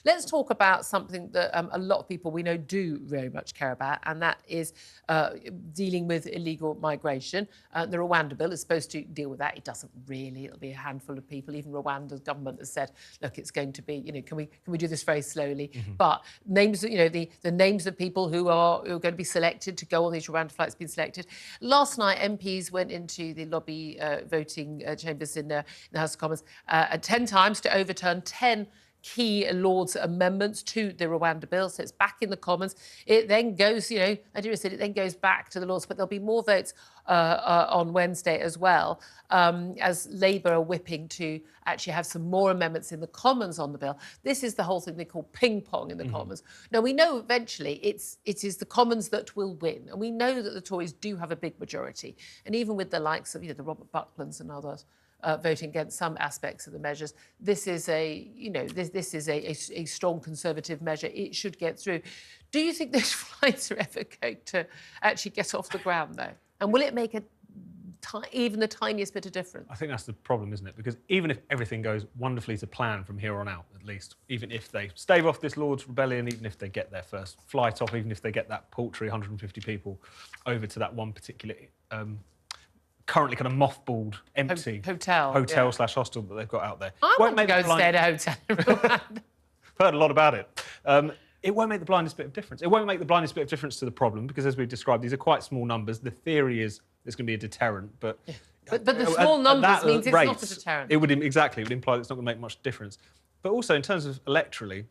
Let's talk about something that a lot of people we know do very much care about, and that is dealing with illegal migration. The Rwanda bill is supposed to deal with that. It doesn't really. It'll be a handful of people. Even Rwanda's government has said, look, it's going to be, can we do this very slowly? But names, the names of people who are going to be selected to go on these Rwanda flights have been selected. Last night, MPs went into the lobby voting chambers in the House of Commons 10 times to overturn 10 key Lords amendments to the Rwanda bill. So it's back in the Commons. It then goes, I do said it then goes back to the Lords, but there'll be more votes on Wednesday as well, as Labour are whipping to actually have some more amendments in the Commons on the bill. This is the whole thing they call ping-pong in the Commons. Now, we know eventually it is the Commons that will win, and we know that the Tories do have a big majority. And even with the likes of, the Robert Bucklands and others, voting against some aspects of the measures. This is a strong Conservative measure. It should get through. Do you think those flights are ever going to actually get off the ground, though? And will it make even the tiniest bit of difference? I think that's the problem, isn't it? Because even if everything goes wonderfully to plan from here on out, at least, even if they stave off this Lord's rebellion, even if they get their first flight off, even if they get that paltry 150 people over to that one particular currently kind of mothballed, empty hotel/hostel that they've got out there. I want to go and stay at a hotel in Rwanda. I've heard a lot about it. It won't make the blindest bit of difference. It won't make the blindest bit of difference to the problem because, as we've described, these are quite small numbers. The theory is there's going to be a deterrent, but... Yeah. But the small numbers means it's not a deterrent. It would imply that it's not going to make much difference. But also, in terms of electorally,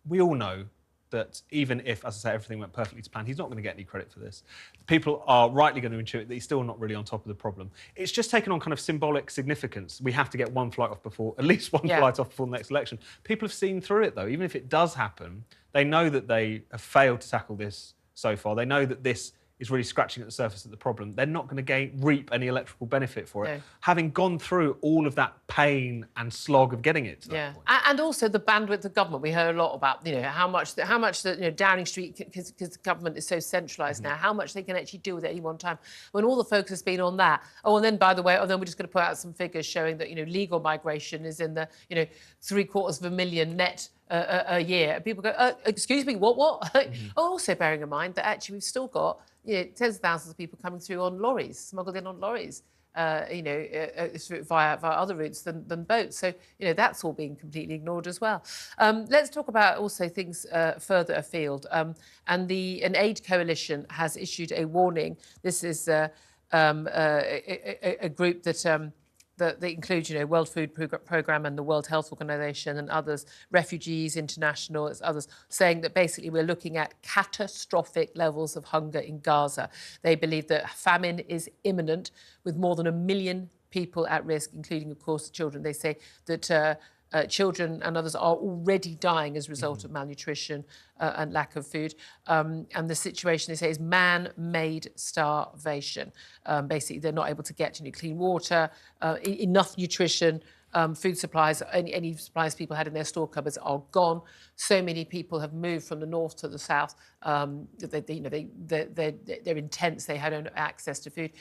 we all know that even if, as I say, everything went perfectly to plan, he's not going to get any credit for this. People are rightly going to intuit that he's still not really on top of the problem. It's just taken on kind of symbolic significance. We have to get one flight off before, at least one flight off before the next election. People have seen through it, though. Even if it does happen, they know that they have failed to tackle this so far. They know that this is really scratching at the surface of the problem. They're not going to reap any electoral benefit for it, having gone through all of that pain and slog of getting it to that point. And also the bandwidth of government. We heard a lot about, how much the Downing Street, because the government is so centralised now, how much they can actually do with it at any one time. When all the focus has been on that. Oh, and then, by the way, then we're just going to put out some figures showing that, legal migration is in the, 750,000 net a year. People go, excuse me, what? Also bearing in mind that actually we've still got, tens of thousands of people coming through on lorries, smuggled in on lorries, via other routes than boats. So, that's all being completely ignored as well. Let's talk about also things further afield. And an aid coalition has issued a warning. This is a group that includes, World Food Programme and the World Health Organization and others, Refugees International, others, saying that basically we're looking at catastrophic levels of hunger in Gaza. They believe that famine is imminent, with more than 1 million people at risk, including, of course, children. They say that children and others are already dying as a result of malnutrition and lack of food. And the situation, they say, is man-made starvation. Basically, they're not able to get clean water, enough nutrition, food supplies, any supplies people had in their store cupboards are gone. So many people have moved from the north to the south. They're intense. They had no access to food.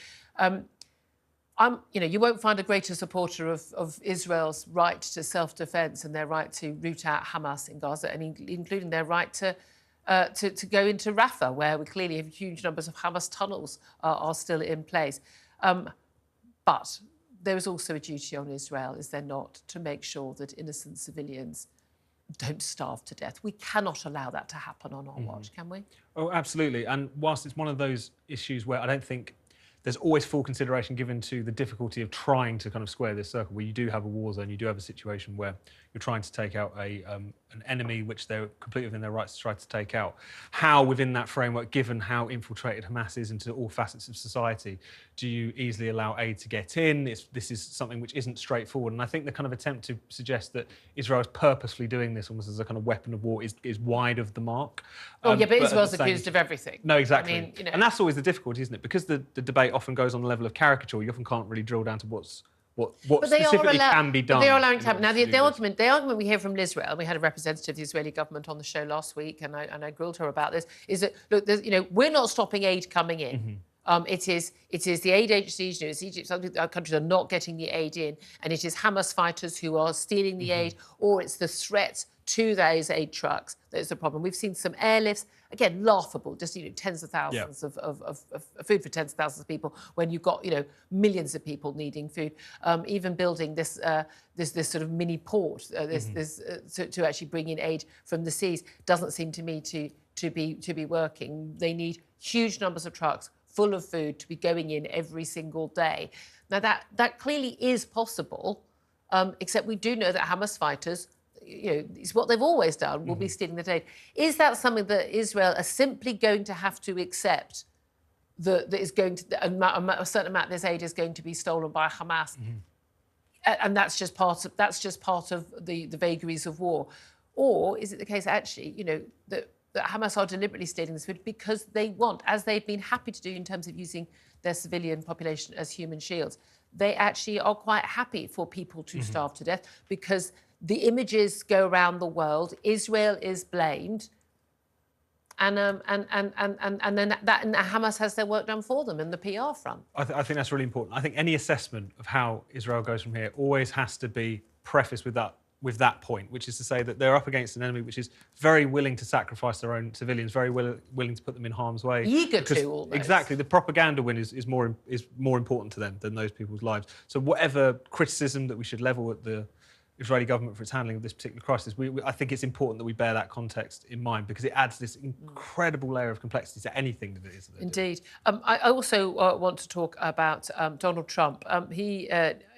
You won't find a greater supporter of Israel's right to self-defence and their right to root out Hamas in Gaza, and including their right to go into Rafah, where we clearly have huge numbers of Hamas tunnels are still in place. But there is also a duty on Israel, is there not, to make sure that innocent civilians don't starve to death. We cannot allow that to happen on our watch, can we? Oh, absolutely. And whilst it's one of those issues where I don't think there's always full consideration given to the difficulty of trying to kind of square this circle, where you do have a war zone, you do have a situation where you're trying to take out an enemy which they're completely within their rights to try to take out. How, within that framework, given how infiltrated Hamas is into all facets of society, do you easily allow aid to get in? This is something which isn't straightforward. And I think the kind of attempt to suggest that Israel is purposefully doing this almost as a kind of weapon of war is wide of the mark. But Israel's accused of everything. No, exactly. I mean, and that's always the difficulty, isn't it? Because the debate often goes on the level of caricature, you often can't really drill down to what specifically can be done. They are allowing to happen. Now, the argument we hear from Israel, we had a representative of the Israeli government on the show last week, and I grilled her about this, is that, look, we're not stopping aid coming in. It is the aid agencies, it's Egypt, some countries are not getting the aid in, and it is Hamas fighters who are stealing the aid, or it's the threat to those aid trucks that's the problem. We've seen some airlifts, again, laughable, just, tens of thousands of food for tens of thousands of people when you've got, millions of people needing food. Even building this sort of mini port, to actually bring in aid from the seas doesn't seem to me to be working. They need huge numbers of trucks full of food to be going in every single day. Now, that clearly is possible, except we do know that Hamas fighters, it's what they've always done, will be stealing the aid. Is that something that Israel are simply going to have to accept, that is going to, a certain amount of this aid is going to be stolen by Hamas? And that's just part of the vagaries of war? Or is it the case, actually, that Hamas are deliberately stealing this food because they want, as they've been happy to do in terms of using their civilian population as human shields, they actually are quite happy for people to starve to death, because the images go around the world, Israel is blamed, and then Hamas has their work done for them in the PR front. I think that's really important. I think any assessment of how Israel goes from here always has to be prefaced with that point, which is to say that they're up against an enemy which is very willing to sacrifice their own civilians, very willing to put them in harm's way. Eager to, almost. Exactly. The propaganda win is more important to them than those people's lives. So whatever criticism that we should level at the Israeli government for its handling of this particular crisis, I think it's important that we bear that context in mind, because it adds this incredible layer of complexity to anything that it is. Indeed. I also want to talk about Donald Trump. He,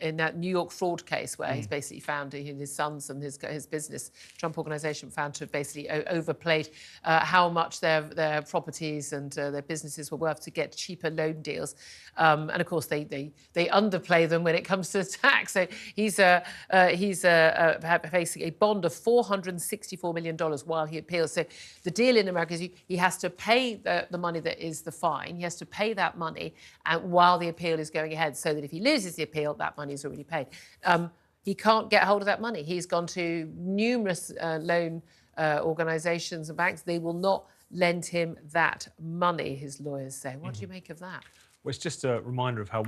in that New York fraud case where he's basically found his sons and his business, Trump Organization, found to have basically overplayed how much their properties and their businesses were worth to get cheaper loan deals. And of course, they underplay them when it comes to tax. So he's facing a bond of $464 million while he appeals. So the deal in America is he has to pay the money that is the fine. He has to pay that money while the appeal is going ahead, so that if he loses the appeal, that money is already paid. He can't get hold of that money. He's gone to numerous loan organisations and banks. They will not lend him that money, his lawyers say. What do you make of that? Well, it's just a reminder of how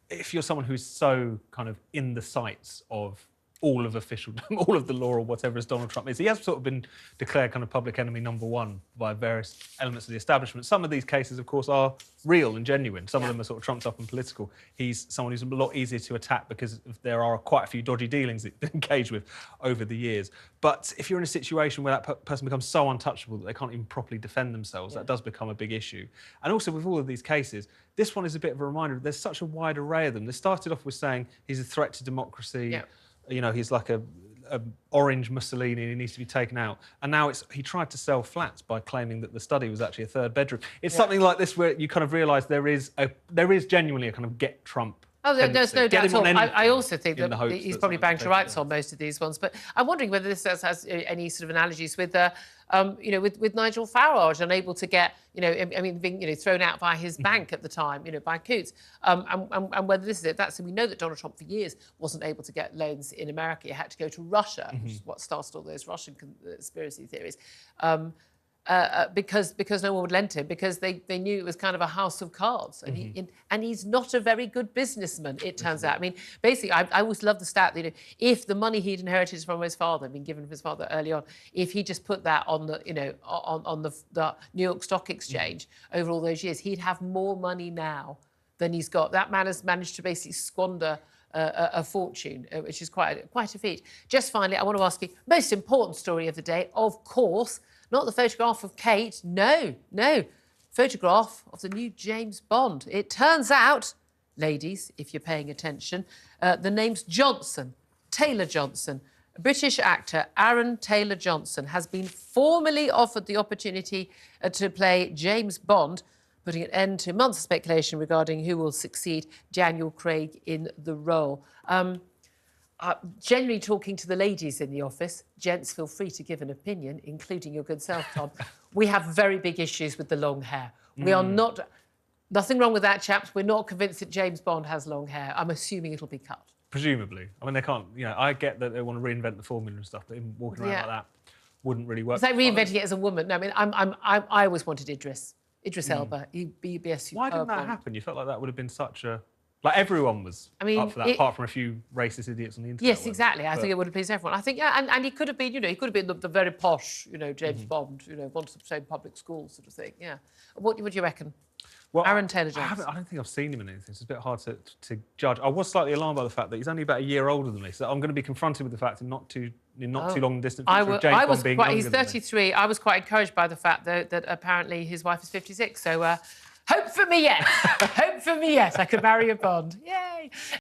if you're someone who's so kind of in the sights of all of officialdom, all of the law, or whatever as Donald Trump is, he has sort of been declared kind of public enemy number one by various elements of the establishment. Some of these cases, of course, are real and genuine. Some of them are sort of trumped up and political. He's someone who's a lot easier to attack because there are quite a few dodgy dealings that they engage with over the years. But if you're in a situation where that person becomes so untouchable that they can't even properly defend themselves, that does become a big issue. And also with all of these cases, this one is a bit of a reminder. There's such a wide array of them. They started off with saying he's a threat to democracy. Yeah. He's like a orange Mussolini and he needs to be taken out. And now he tried to sell flats by claiming that the study was actually a third bedroom. It's something like this where you kind of realise there is genuinely a kind of get Trump. Oh, there's no doubt at all. I also think that he's probably banged to rights on most of these ones. But I'm wondering whether this has any sort of analogies with, with Nigel Farage, unable to get, being, thrown out by his bank at the time, by Coots, and whether this is it. We know that Donald Trump for years wasn't able to get loans in America. He had to go to Russia, which is what started all those Russian conspiracy theories. Because no one would lend to him, because they knew it was kind of a house of cards, and he's not a very good businessman, it turns out. I mean, basically, I always love the stat that if the money he'd inherited from his father, been given from his father early on, if he just put that on the on the New York Stock Exchange over all those years, he'd have more money now than he's got. That man has managed to basically squander a fortune, which is quite a feat. Just finally, I want to ask you, most important story of the day, of course. Not the photograph of Kate, no. Photograph of the new James Bond. It turns out, ladies, if you're paying attention, the name's Johnson, Taylor Johnson. British actor Aaron Taylor Johnson has been formally offered the opportunity to play James Bond, putting an end to months of speculation regarding who will succeed Daniel Craig in the role. Generally talking to the ladies in the office, gents, feel free to give an opinion, including your good self, Tom. We have very big issues with the long hair. We are not... Nothing wrong with that, chaps. We're not convinced that James Bond has long hair. I'm assuming it'll be cut. Presumably. I mean, they can't... I get that they want to reinvent the formula and stuff, but him walking around like that wouldn't really work. It's like reinventing it as a woman. No, I mean, I always wanted Idris. Idris Elba, he'd be a superb Why didn't that Bond. happen? You felt like that would have been such a... Like, everyone was up for that, apart from a few racist idiots on the internet. Yes, exactly. I think it would have pleased everyone. I think, yeah, and he could have been, he could have been the very posh, James Bond, wanted to stay in public schools sort of thing, yeah. What do you reckon? Well, Aaron Taylor-Jones. I don't think I've seen him in anything. It's a bit hard to judge. I was slightly alarmed by the fact that he's only about a year older than me, so I'm going to be confronted with the fact in not too long distant future of James Bond being younger He's 33. I was quite encouraged by the fact, though, that apparently his wife is 56, so hope for me, yes. Hope for me, yes. I could marry a Bond. Yay!